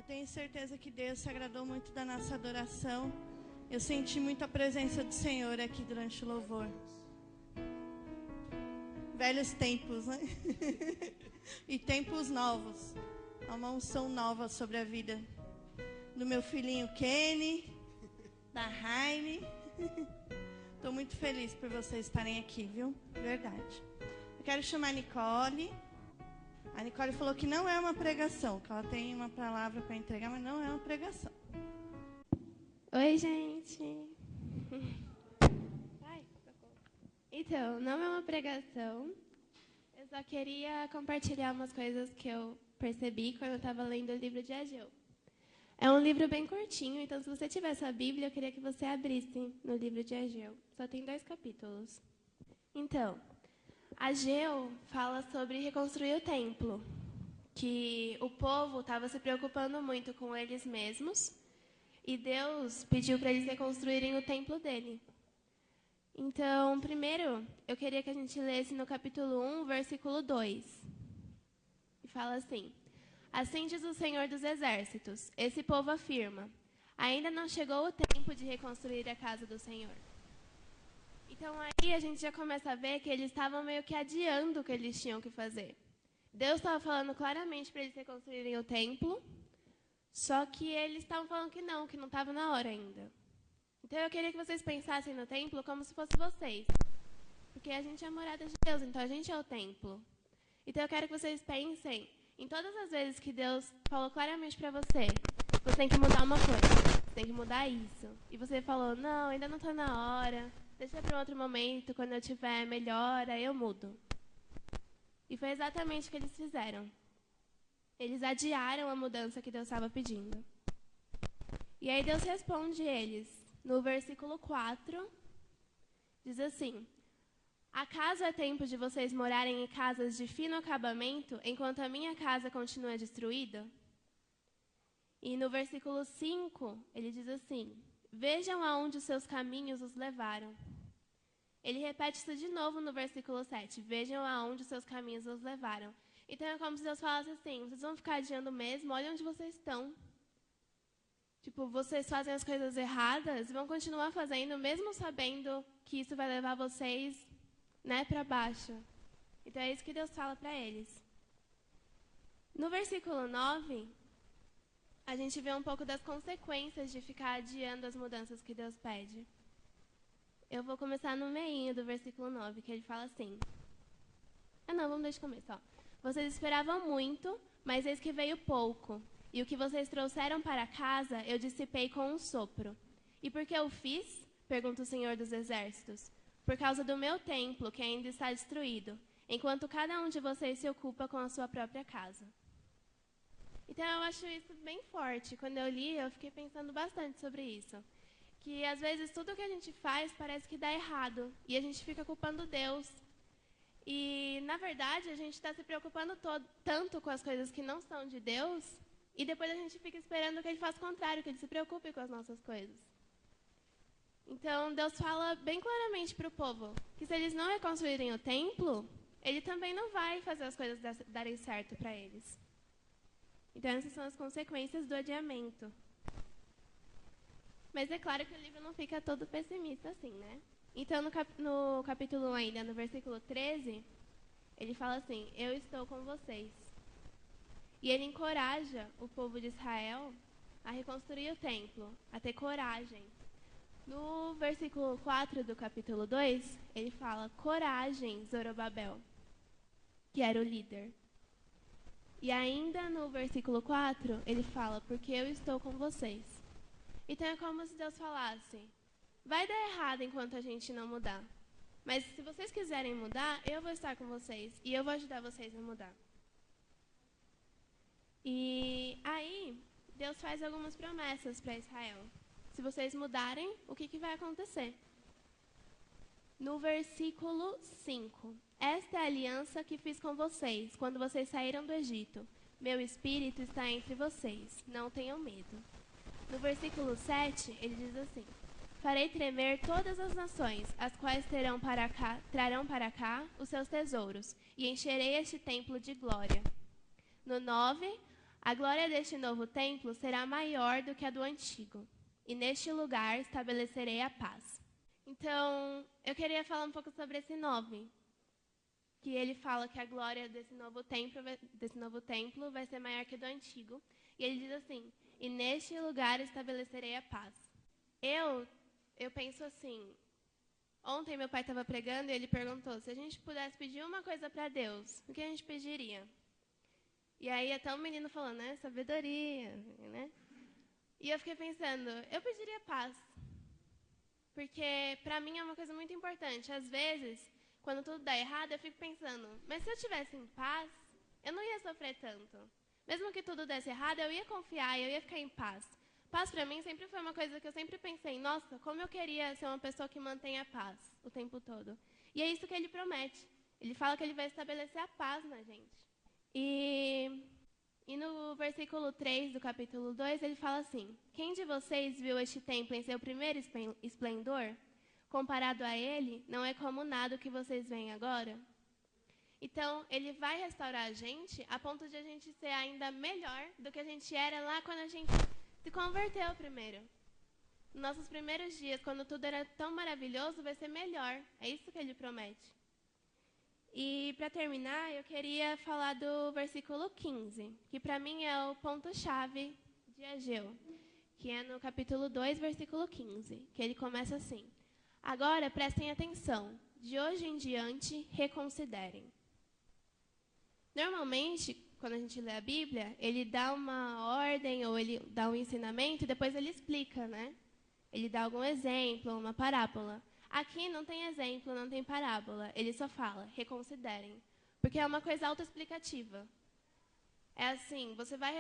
Eu tenho certeza que Deus se agradou muito da nossa adoração. Eu senti muito a presença do Senhor aqui durante o louvor. Velhos tempos, né? E tempos novos. Uma unção nova sobre a vida do meu filhinho Kenny, da Raine. Estou muito feliz por vocês estarem aqui, viu? Verdade. Eu quero chamar a Nicole. A Nicole falou que não é uma pregação, que ela tem uma palavra para entregar, mas não é uma pregação. Oi, gente. Então, não é uma pregação. Eu só queria compartilhar umas coisas que eu percebi quando eu estava lendo o livro de Ageu. É um livro bem curtinho, então se você tiver sua Bíblia, eu queria que você abrisse no livro de Ageu. Só tem 2 capítulos. Então, Ageu fala sobre reconstruir o templo, que o povo estava se preocupando muito com eles mesmos, e Deus pediu para eles reconstruírem o templo dele. Então, primeiro, eu queria que a gente lesse no capítulo 1, versículo 2. E fala assim: Assim diz o Senhor dos Exércitos, esse povo afirma, ainda não chegou o tempo de reconstruir a casa do Senhor. Então aí a gente já começa a ver que eles estavam meio que adiando o que eles tinham que fazer. Deus estava falando claramente para eles reconstruírem o templo, só que eles estavam falando que não estava na hora ainda. Então eu queria que vocês pensassem no templo como se fosse vocês. Porque a gente é a morada de Deus, então a gente é o templo. Então eu quero que vocês pensem em todas as vezes que Deus falou claramente para você, você tem que mudar uma coisa, você tem que mudar isso. E você falou, não, ainda não está na hora, deixa para um outro momento, quando eu tiver melhor, aí eu mudo. E foi exatamente o que eles fizeram. Eles adiaram a mudança que Deus estava pedindo. E aí Deus responde eles. No versículo 4, diz assim: Acaso é tempo de vocês morarem em casas de fino acabamento, enquanto a minha casa continua destruída? E no versículo 5, ele diz assim: Vejam aonde os seus caminhos os levaram. Ele repete isso de novo no versículo 7. Vejam aonde os seus caminhos os levaram. Então é como se Deus falasse assim: vocês vão ficar adiando mesmo? Olha onde vocês estão. Tipo, vocês fazem as coisas erradas e vão continuar fazendo, mesmo sabendo que isso vai levar vocês, né, para baixo. Então é isso que Deus fala para eles. No versículo 9, a gente vê um pouco das consequências de ficar adiando as mudanças que Deus pede. Eu vou começar no meinho do versículo 9, que ele fala assim. Vamos desde o começo, ó. Vocês esperavam muito, mas eis que veio pouco. E o que vocês trouxeram para casa, eu dissipei com um sopro. E por que eu fiz? Pergunta o Senhor dos Exércitos. Por causa do meu templo, que ainda está destruído, enquanto cada um de vocês se ocupa com a sua própria casa. Então eu acho isso bem forte. Quando eu li, eu fiquei pensando bastante sobre isso. Que às vezes tudo que a gente faz parece que dá errado. E a gente fica culpando Deus. E, na verdade, a gente está se preocupando tanto com as coisas que não são de Deus, e depois a gente fica esperando que Ele faça o contrário, que Ele se preocupe com as nossas coisas. Então, Deus fala bem claramente para o povo que se eles não reconstruírem o templo, Ele também não vai fazer as coisas darem certo para eles. Então, essas são as consequências do adiamento. Mas é claro que o livro não fica todo pessimista assim, né? Então, no capítulo 1 ainda, no versículo 13, ele fala assim: Eu estou com vocês. E ele encoraja o povo de Israel a reconstruir o templo, a ter coragem. No versículo 4 do capítulo 2, ele fala: Coragem, Zorobabel, que era o líder. E ainda no versículo 4, ele fala: Porque eu estou com vocês. Então é como se Deus falasse: vai dar errado enquanto a gente não mudar. Mas se vocês quiserem mudar, eu vou estar com vocês. E eu vou ajudar vocês a mudar. E aí, Deus faz algumas promessas para Israel. Se vocês mudarem, o que vai acontecer? No versículo 5. Esta é a aliança que fiz com vocês, quando vocês saíram do Egito. Meu espírito está entre vocês. Não tenham medo. No versículo 7, ele diz assim: Farei tremer todas as nações, as quais trarão para cá os seus tesouros, e encherei este templo de glória. No 9, A glória deste novo templo será maior do que a do antigo, e neste lugar estabelecerei a paz. Então, eu queria falar um pouco sobre esse 9, que ele fala que a glória desse novo templo vai ser maior que a do antigo. E ele diz assim, e neste lugar estabelecerei a paz. Eu penso assim, ontem meu pai estava pregando e ele perguntou, se a gente pudesse pedir uma coisa para Deus, o que a gente pediria? E aí até um menino falando, né, sabedoria, né? E eu fiquei pensando, eu pediria paz. Porque para mim é uma coisa muito importante. Às vezes, quando tudo dá errado, eu fico pensando, mas se eu tivesse em paz, eu não ia sofrer tanto. Mesmo que tudo desse errado, eu ia confiar, eu ia ficar em paz. Paz para mim sempre foi uma coisa que eu sempre pensei, nossa, como eu queria ser uma pessoa que mantém a paz o tempo todo. E é isso que ele promete. Ele fala que ele vai estabelecer a paz na gente. E no versículo 3 do capítulo 2, ele fala assim, quem de vocês viu este templo em seu primeiro esplendor? Comparado a ele, não é como nada que vocês veem agora? Então, ele vai restaurar a gente a ponto de a gente ser ainda melhor do que a gente era lá quando a gente se converteu primeiro. Nos nossos primeiros dias, quando tudo era tão maravilhoso, vai ser melhor. É isso que ele promete. E, para terminar, eu queria falar do versículo 15, que para mim é o ponto-chave de Ageu, que é no capítulo 2, versículo 15, que ele começa assim, agora prestem atenção, de hoje em diante reconsiderem. Normalmente, quando a gente lê a Bíblia, ele dá uma ordem ou ele dá um ensinamento e depois ele explica, né? Ele dá algum exemplo, uma parábola. Aqui não tem exemplo, não tem parábola. Ele só fala, reconsiderem. Porque é uma coisa autoexplicativa. É assim, você vai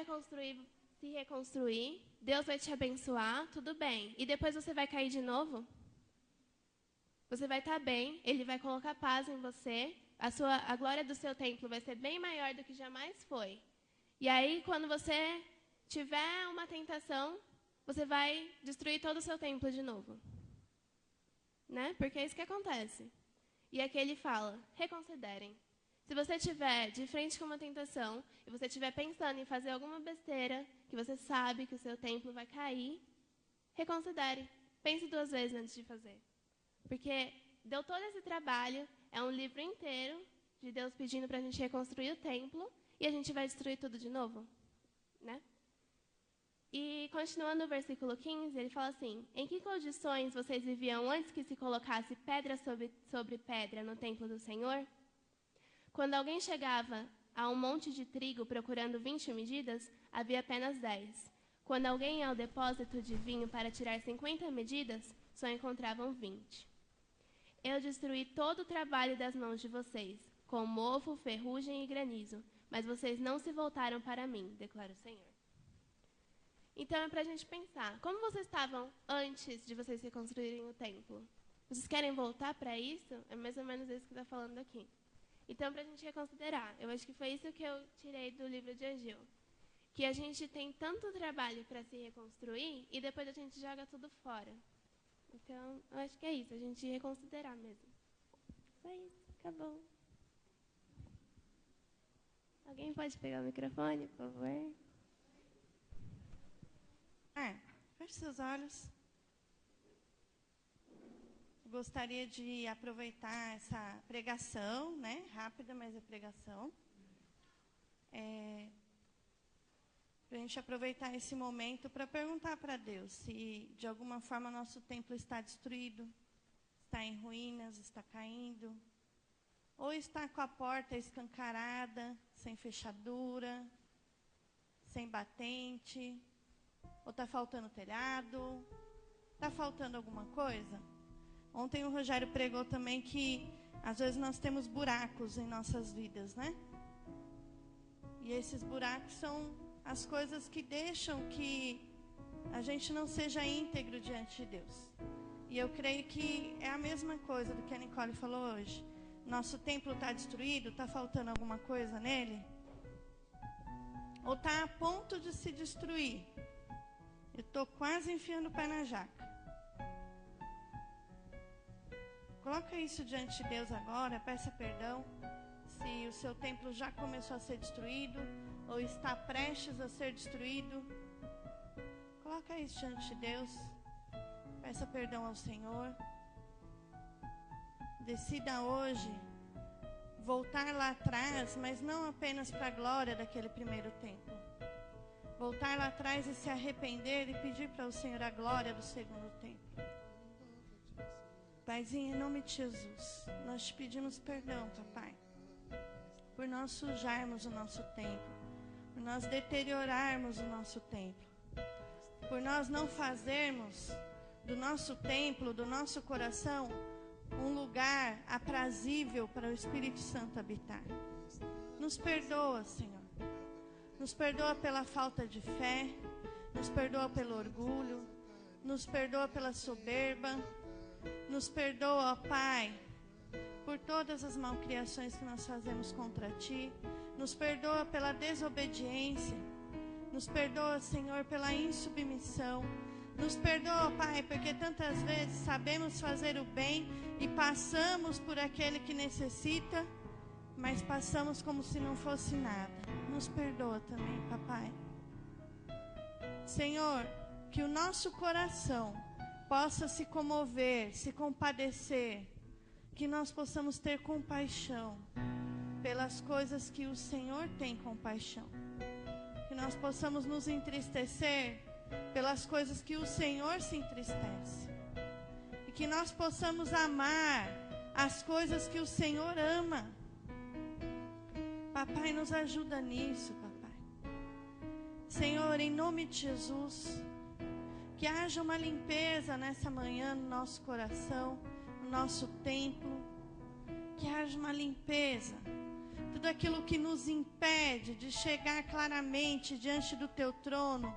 se reconstruir, Deus vai te abençoar, tudo bem. E depois você vai cair de novo? Você vai estar bem, Ele vai colocar paz em você, a glória do seu templo vai ser bem maior do que jamais foi. E aí, quando você tiver uma tentação, você vai destruir todo o seu templo de novo. Né? Porque é isso que acontece. E aqui ele fala, reconsiderem. Se você estiver de frente com uma tentação, e você estiver pensando em fazer alguma besteira, que você sabe que o seu templo vai cair, reconsidere. Pense 2 vezes antes de fazer. Porque deu todo esse trabalho, é um livro inteiro de Deus pedindo para a gente reconstruir o templo, e a gente vai destruir tudo de novo, né? E continuando o versículo 15, ele fala assim, em que condições vocês viviam antes que se colocasse pedra sobre pedra no templo do Senhor? Quando alguém chegava a um monte de trigo procurando 20 medidas, havia apenas 10. Quando alguém ia ao depósito de vinho para tirar 50 medidas, só encontravam 20. Eu destruí todo o trabalho das mãos de vocês, com mofo, ferrugem e granizo, mas vocês não se voltaram para mim, declara o Senhor. Então é para a gente pensar, como vocês estavam antes de vocês reconstruírem o templo? Vocês querem voltar para isso? É mais ou menos isso que está falando aqui. Então, para a gente reconsiderar, eu acho que foi isso que eu tirei do livro de Ageu. Que a gente tem tanto trabalho para se reconstruir e depois a gente joga tudo fora. Então, eu acho que é isso, a gente reconsiderar mesmo. Só isso, acabou. Alguém pode pegar o microfone, por favor? Feche seus olhos. Gostaria de aproveitar essa pregação, né? Rápida, mas é pregação. Para a gente aproveitar esse momento para perguntar para Deus se, de alguma forma, nosso templo está destruído, está em ruínas, está caindo, ou está com a porta escancarada, sem fechadura, sem batente, ou está faltando telhado, está faltando alguma coisa? Ontem o Rogério pregou também que, às vezes, nós temos buracos em nossas vidas, né? E esses buracos são as coisas que deixam que a gente não seja íntegro diante de Deus. E eu creio que é a mesma coisa do que a Nicole falou hoje. Nosso templo está destruído, está faltando alguma coisa nele? Ou está a ponto de se destruir? Eu estou quase enfiando o pé na jaca. Coloca isso diante de Deus agora, peça perdão. Se o seu templo já começou a ser destruído, ou está prestes a ser destruído, coloca isso diante de Deus. Peça perdão ao Senhor. Decida hoje voltar lá atrás, mas não apenas para a glória daquele primeiro tempo. Voltar lá atrás e se arrepender e pedir para o Senhor a glória do segundo tempo. Paizinho, em nome de Jesus, nós te pedimos perdão, papai, por nós sujarmos o nosso templo, por nós deteriorarmos o nosso templo, por nós não fazermos do nosso templo, do nosso coração, um lugar aprazível para o Espírito Santo habitar. Nos perdoa, Senhor. Nos perdoa pela falta de fé, nos perdoa pelo orgulho, nos perdoa pela soberba, nos perdoa, ó Pai, por todas as malcriações que nós fazemos contra Ti, nos perdoa pela desobediência, nos perdoa, Senhor, pela insubmissão, nos perdoa, Pai, porque tantas vezes sabemos fazer o bem e passamos por aquele que necessita, mas passamos como se não fosse nada. Nos perdoa também, papai. Senhor, que o nosso coração possa se comover, se compadecer, que nós possamos ter compaixão pelas coisas que o Senhor tem compaixão, que nós possamos nos entristecer pelas coisas que o Senhor se entristece, e que nós possamos amar as coisas que o Senhor ama. Papai, nos ajuda nisso, papai. Senhor, em nome de Jesus, que haja uma limpeza nessa manhã no nosso coração, no nosso templo, que haja uma limpeza, tudo aquilo que nos impede de chegar claramente diante do Teu trono,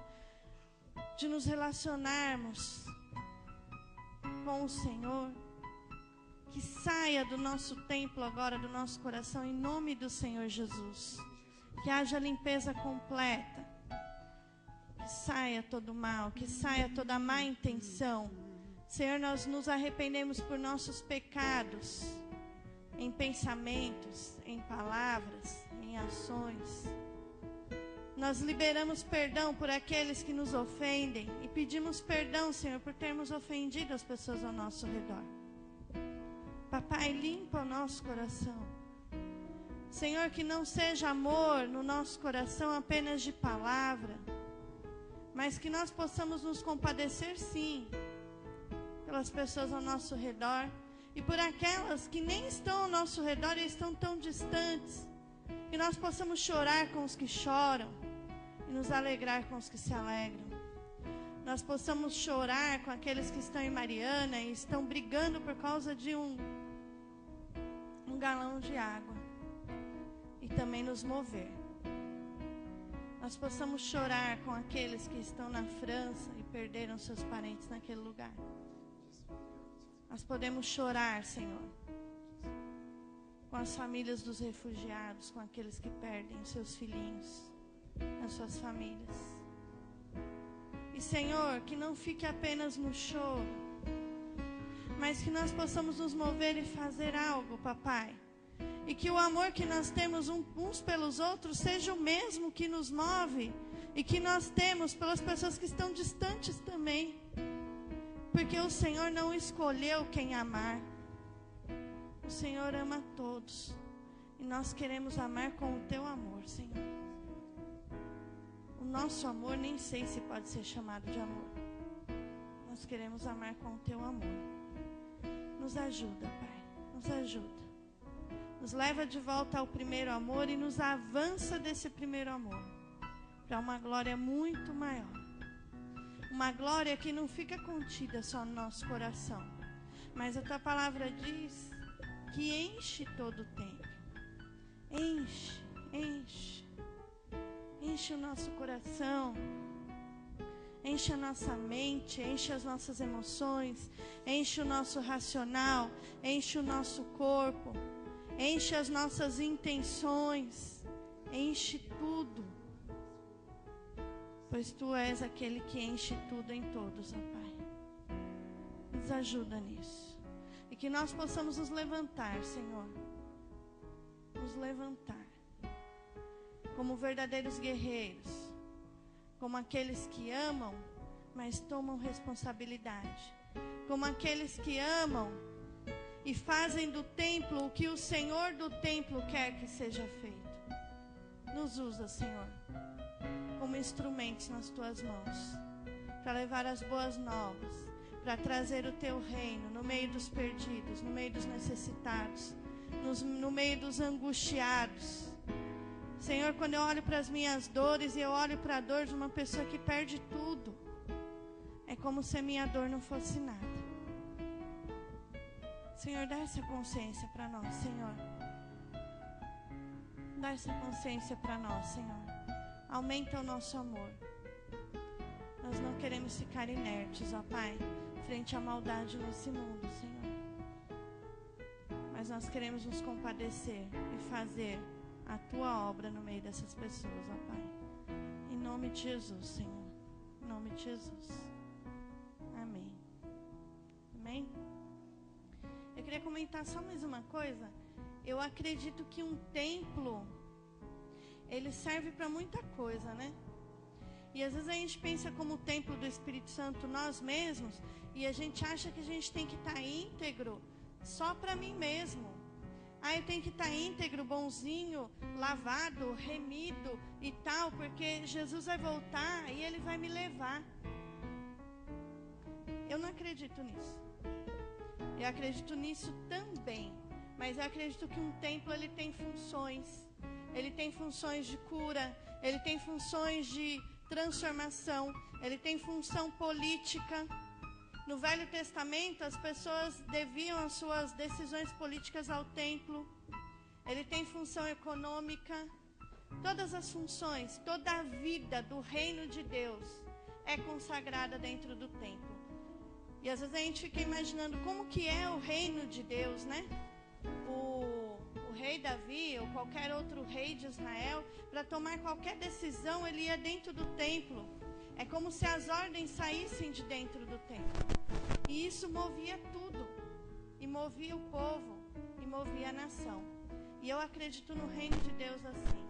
de nos relacionarmos com o Senhor, que saia do nosso templo agora, do nosso coração, em nome do Senhor Jesus. Que haja limpeza completa. Que saia todo mal, que saia toda má intenção. Senhor, nós nos arrependemos por nossos pecados, em pensamentos, em palavras, em ações. Nós liberamos perdão por aqueles que nos ofendem e pedimos perdão, Senhor, por termos ofendido as pessoas ao nosso redor. Papai, limpa o nosso coração. Senhor, que não seja amor no nosso coração apenas de palavra, mas que nós possamos nos compadecer, sim, pelas pessoas ao nosso redor e por aquelas que nem estão ao nosso redor e estão tão distantes. Que nós possamos chorar com os que choram e nos alegrar com os que se alegram. Nós possamos chorar com aqueles que estão em Mariana e estão brigando por causa de um galão de água, e também nos mover. Nós possamos chorar com aqueles que estão na França e perderam seus parentes naquele lugar. Nós podemos chorar, Senhor, com as famílias dos refugiados, com aqueles que perdem os seus filhinhos, as suas famílias. E, Senhor, que não fique apenas no choro, mas que nós possamos nos mover e fazer algo, papai. E que o amor que nós temos uns pelos outros seja o mesmo que nos move e que nós temos pelas pessoas que estão distantes também. Porque o Senhor não escolheu quem amar. O Senhor ama todos. E nós queremos amar com o Teu amor, Senhor. O nosso amor nem sei se pode ser chamado de amor. Nós queremos amar com o Teu amor. Nos ajuda, Pai. Nos ajuda. Nos leva de volta ao primeiro amor e nos avança desse primeiro amor para uma glória muito maior. Uma glória que não fica contida só no nosso coração, mas a Tua palavra diz que enche todo o tempo. Enche, enche. Enche o nosso coração. Enche a nossa mente, enche as nossas emoções, enche o nosso racional, enche o nosso corpo, enche as nossas intenções, enche tudo. Pois Tu és aquele que enche tudo em todos, ó Pai. Nos ajuda nisso. E que nós possamos nos levantar, Senhor. Nos levantar. como verdadeiros guerreiros, como aqueles que amam, mas tomam responsabilidade, como aqueles que amam e fazem do templo o que o Senhor do templo quer que seja feito. Nos usa, Senhor, como instrumentos nas tuas mãos, para levar as boas novas, para trazer o teu reino no meio dos perdidos, no meio dos necessitados, no meio dos angustiados. Senhor, quando eu olho para as minhas dores e eu olho para a dor de uma pessoa que perde tudo, é como se a minha dor não fosse nada. Senhor, dá essa consciência para nós, Senhor. Dá essa consciência para nós, Senhor. Aumenta o nosso amor. Nós não queremos ficar inertes, ó Pai, frente à maldade nesse mundo, Senhor. Mas nós queremos nos compadecer e fazer a tua obra no meio dessas pessoas, ó Pai. Em nome de Jesus, Senhor. Em nome de Jesus. Amém. Amém? Eu queria comentar só mais uma coisa. Eu acredito que um templo, ele serve para muita coisa, né? E às vezes a gente pensa como o templo do Espírito Santo nós mesmos, e a gente acha que a gente tem que estar íntegro só para mim mesmo. Eu tenho que estar íntegro, bonzinho, lavado, remido e tal, porque Jesus vai voltar e Ele vai me levar. Eu não acredito nisso. Eu acredito nisso também, mas eu acredito que um templo ele tem funções. Ele tem funções de cura, ele tem funções de transformação, ele tem função política. No Velho Testamento, as pessoas deviam as suas decisões políticas ao templo. Ele tem função econômica. Todas as funções, toda a vida do reino de Deus é consagrada dentro do templo. E às vezes a gente fica imaginando como que é o reino de Deus, né? O rei Davi ou qualquer outro rei de Israel, para tomar qualquer decisão, ele ia dentro do templo. É como se as ordens saíssem de dentro do templo. E isso movia tudo. E movia o povo. E movia a nação. E eu acredito no reino de Deus assim.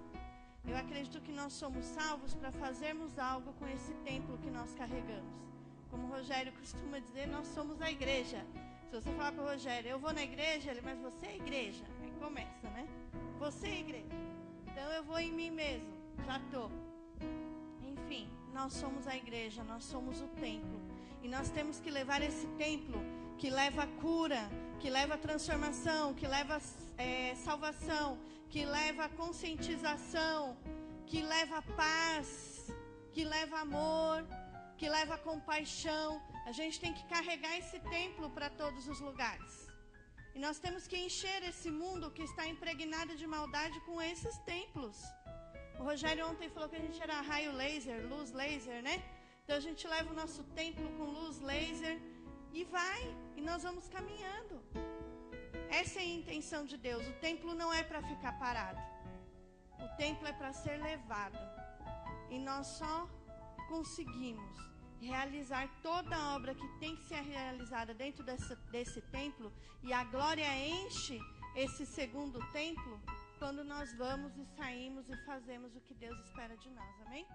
Eu acredito que nós somos salvos para fazermos algo com esse templo que nós carregamos. Como o Rogério costuma dizer, nós somos a igreja. Se você falar para o Rogério, eu vou na igreja, ele, mas você é a igreja. Aí começa, né? Você é a igreja. Então eu vou em mim mesmo. Já estou. Enfim, nós somos a igreja, nós somos o templo. E nós temos que levar esse templo que leva a cura, que leva a transformação, que leva salvação, que leva a conscientização, que leva a paz, que leva amor, que leva a compaixão. A gente tem que carregar esse templo para todos os lugares. E nós temos que encher esse mundo que está impregnado de maldade com esses templos. O Rogério ontem falou que a gente era raio laser, luz laser, né? Então a gente leva o nosso templo com luz laser e vai, e nós vamos caminhando. Essa é a intenção de Deus. O templo não é para ficar parado. O templo é para ser levado. E nós só conseguimos realizar toda a obra que tem que ser realizada dentro desse templo, e a glória enche esse segundo templo quando nós vamos e saímos e fazemos o que Deus espera de nós. Amém?